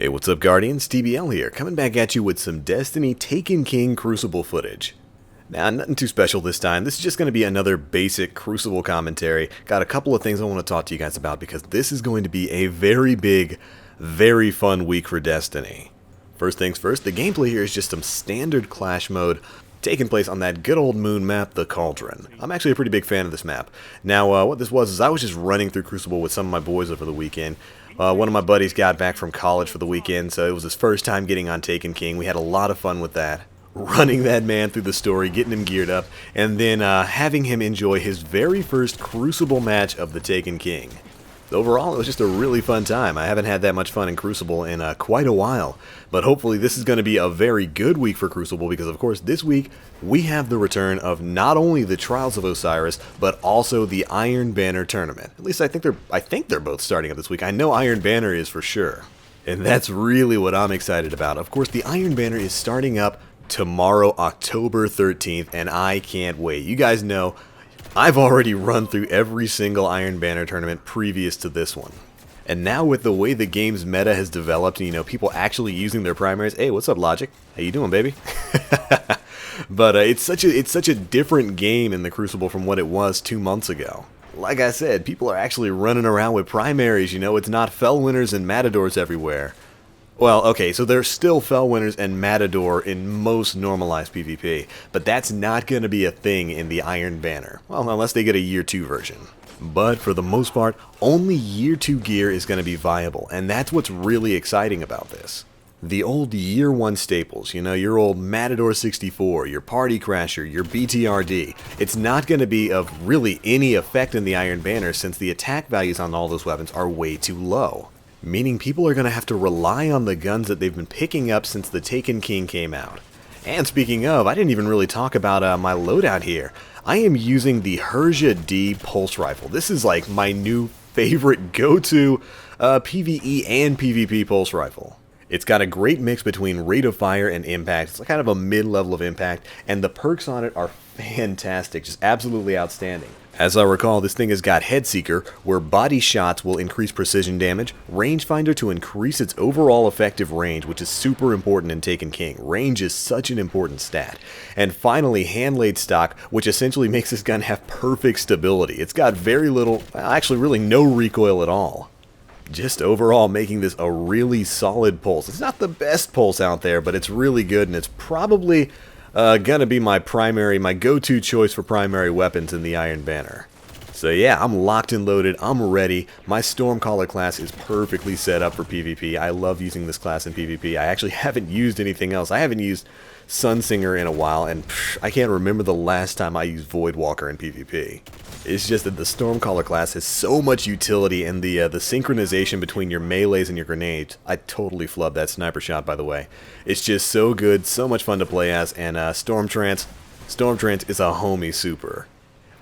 Hey, what's up, Guardians? TBL here, coming back at you with some Destiny Taken King Crucible footage. Now, nothing too special this time. This is just going to be another basic Crucible commentary. Got a couple of things I want to talk to you guys about because this is going to be a very big, very fun week for Destiny. First things first, the gameplay here is just some standard Clash mode taking place on that good old moon map, the Cauldron. I'm actually a pretty big fan of this map. Now, what this was is I was just running through Crucible with some of my boys over the weekend. One of my buddies got back from college for the weekend, so it was his first time getting on Taken King. We had a lot of fun with that. Running that man through the story, getting him geared up, and then having him enjoy his very first Crucible match of the Taken King. Overall, it was just a really fun time. I haven't had that much fun in Crucible in quite a while, but hopefully this is going to be a very good week for Crucible because, of course, this week we have the return of not only the Trials of Osiris, but also the Iron Banner tournament. At least I think they're both starting up this week. I know Iron Banner is for sure, and that's really what I'm excited about. Of course, the Iron Banner is starting up tomorrow, October 13th, and I can't wait. You guys know I've already run through every single Iron Banner tournament previous to this one. And now with the way the game's meta has developed, you know, people actually using their primaries. Hey, what's up, Logic? How you doing, baby? But it's such a different game in the Crucible from what it was 2 months ago. Like I said, people are actually running around with primaries, you know, it's not Fellwinners and Matadors everywhere. Well, okay, so there's still Fellwinners and Matador in most normalized PvP, but that's not going to be a thing in the Iron Banner. Well, unless they get a Year 2 version. But for the most part, only Year 2 gear is going to be viable, and that's what's really exciting about this. The old Year 1 staples, you know, your old Matador 64, your Party Crasher, your BTRD, it's not going to be of really any effect in the Iron Banner since the attack values on all those weapons are way too low. Meaning people are going to have to rely on the guns that they've been picking up since the Taken King came out. And speaking of, I didn't even really talk about my loadout here. I am using the Herja D Pulse Rifle. This is like my new favorite go-to PvE and PvP Pulse Rifle. It's got a great mix between rate of fire and impact. It's kind of a mid-level of impact, and the perks on it are fantastic, just absolutely outstanding. As I recall, this thing has got Headseeker, where body shots will increase precision damage, Rangefinder to increase its overall effective range, which is super important in Taken King. Range is such an important stat. And finally, Handlaid Stock, which essentially makes this gun have perfect stability. It's got very little, actually really no recoil at all. Just overall making this a really solid pulse. It's not the best pulse out there, but it's really good, and it's probably gonna be my go-to choice for primary weapons in the Iron Banner. So yeah, I'm locked and loaded, I'm ready. My Stormcaller class is perfectly set up for PvP. I love using this class in PvP. I actually haven't used anything else. I haven't used Sunsinger in a while, and I can't remember the last time I used Voidwalker in PvP. It's just that the Stormcaller class has so much utility, and the synchronization between your melees and your grenades. I totally flubbed that sniper shot, by the way. It's just so good, so much fun to play as, and Stormtrance is a homie super.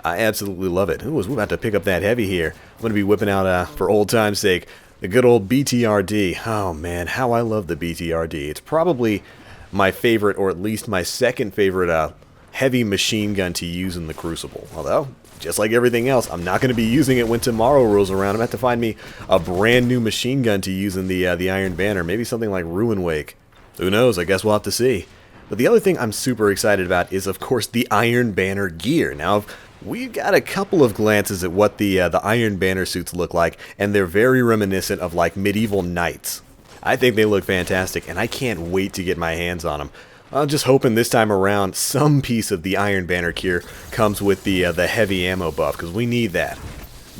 I absolutely love it. Ooh, we're about to pick up that heavy here. I'm going to be whipping out, for old time's sake, the good old BTRD. Oh man, how I love the BTRD. It's probably my favorite, or at least my second favorite, heavy machine gun to use in the Crucible. Although, just like everything else, I'm not going to be using it when tomorrow rolls around. I'm going to have to find me a brand new machine gun to use in the Iron Banner. Maybe something like Ruin Wake. Who knows? I guess we'll have to see. But the other thing I'm super excited about is, of course, the Iron Banner gear. Now, we've got a couple of glances at what the Iron Banner suits look like, and they're very reminiscent of like medieval knights. I think they look fantastic, and I can't wait to get my hands on them. I'm just hoping this time around some piece of the Iron Banner gear comes with the heavy ammo buff, because we need that.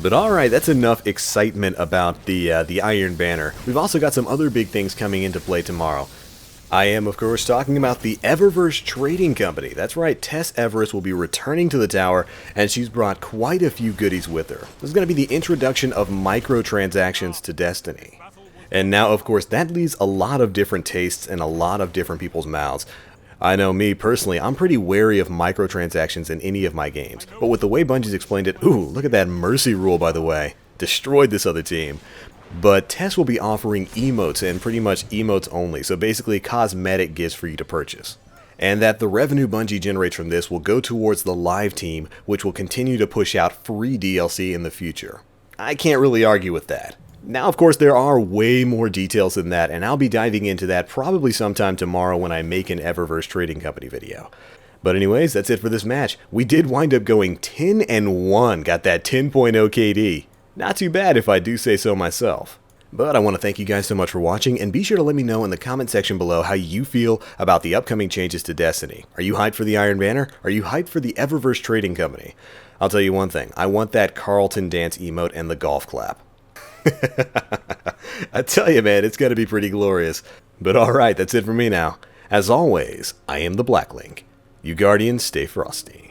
But alright, that's enough excitement about the Iron Banner. We've also got some other big things coming into play tomorrow. I am, of course, talking about the Eververse Trading Company. That's right, Tess Everis will be returning to the tower, and she's brought quite a few goodies with her. This is going to be the introduction of microtransactions to Destiny. And now, of course, that leaves a lot of different tastes in a lot of different people's mouths. I know me, personally, I'm pretty wary of microtransactions in any of my games. But with the way Bungie's explained it, ooh, look at that mercy rule, by the way. Destroyed this other team. But Tess will be offering emotes, and pretty much emotes only, so basically cosmetic gifts for you to purchase. And that the revenue Bungie generates from this will go towards the live team, which will continue to push out free DLC in the future. I can't really argue with that. Now, of course, there are way more details than that, and I'll be diving into that probably sometime tomorrow when I make an Eververse Trading Company video. But anyways, that's it for this match. We did wind up going 10-1, got that 10.0 KD. Not too bad if I do say so myself. But I want to thank you guys so much for watching, and be sure to let me know in the comment section below how you feel about the upcoming changes to Destiny. Are you hyped for the Iron Banner? Are you hyped for the Eververse Trading Company? I'll tell you one thing, I want that Carlton dance emote and the golf clap. I tell you, man, it's going to be pretty glorious. But alright, that's it for me now. As always, I am the Black Link. You Guardians, stay frosty.